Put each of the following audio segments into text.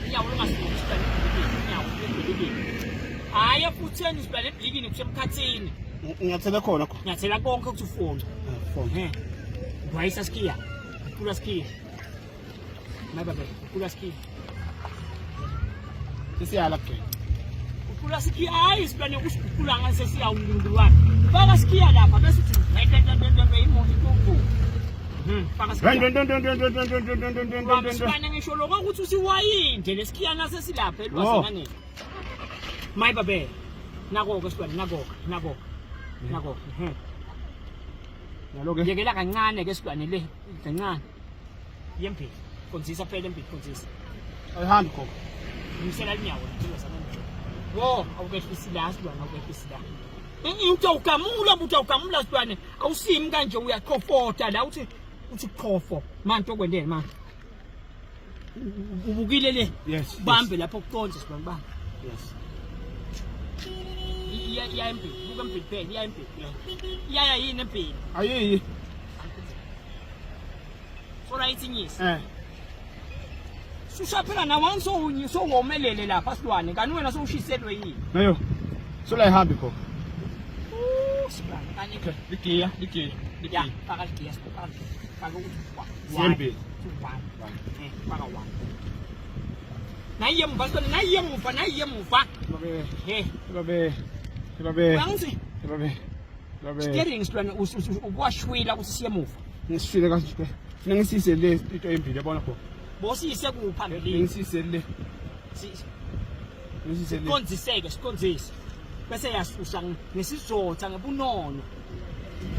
inyawo longasiboni isibane ebhilidini inyawo ebhilidini hayi afutheni isibane ebhilidini kusemkhathini ngiyathela khona khona ngiyathela konke ukuthi ufone phone ngwayisa skiya kula skiya mababe kula skiya sisiyala ke kula skiya hayi isibane usikukula ngase siya uNkulunkulu wakhe baka skiya lapha bese uthi ndendendendende imoto ikhuphu baka skiya isibane ngisho lokho ukuthi usiwayinde leskiya nase silapha elwasengane mayibabe nako ke isibane nako yaloke yekela kancane ke silwane le kancane yemphi konzisa phela emphi konzisa ayihambi khona ngisela inyawo wo awukehlisi la silwane awukehlisi la into ugamula silwane awusimi kanje uyaqhofota la uthi qhofo manje okwendele manje ubukile le bambe lapho kuqonze silwane bambe yes iya emphi buka emphi phela iya emphi iya yini emphi ayiyi right inyisi sushaphela na wanso unyi so womelele lapha silwane kanti wena sowushiselwe yini nayo sola ihambi khona silwane kanye ligiya ya paka ligiya paka ukuthi yembe paka wa nayemuva babe wansi steering silwane ukwashwila ukuthi siyemuva ngisifile kanje funa ngisise le into embili yabona khona bosise kuphambili ngisise le sikonzise bese yasusa ngesizotha ngebunono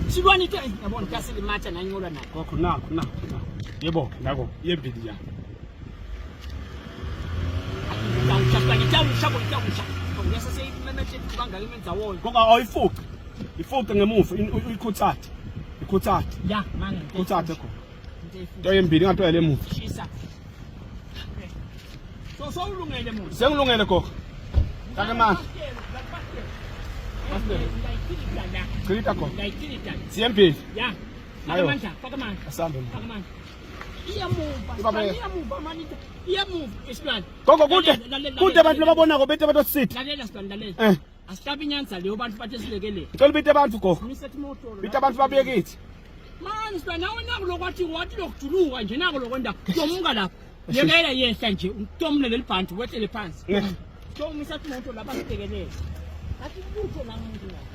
silwane into yabona kasile matha nanyola nakho nakho yebo nako yembili ya ngoba ayifuqi ifuqe ngemuva ikhuthathe ya manje khuthathe khona into yembili ngatoya le muva so ulungele muntu sengilungele gogo kake manje Krita ko. Siyembili. Ya. Paka manje. Asambe. Paka manje. Iyamuva manito. Iyamuva isilwane. Gogo kude abantu lababona ko bethe batositha. Lalela silwane lalela. Asihlabi inyanza leyo bantu bathe silekele. Ngicela bethe abantu gogo. Ngisethi moto. Bethe abantu babuye kithi. Manje silwane nawe nakulokwathi wathi lokujuluka nje nako lokwenda. Uyomuka lapha. Yekela yehla nje utomle lelibhanti wehlele phansi. Ngisethi moto lapha sibhekelele. Athi lutho la muntu la.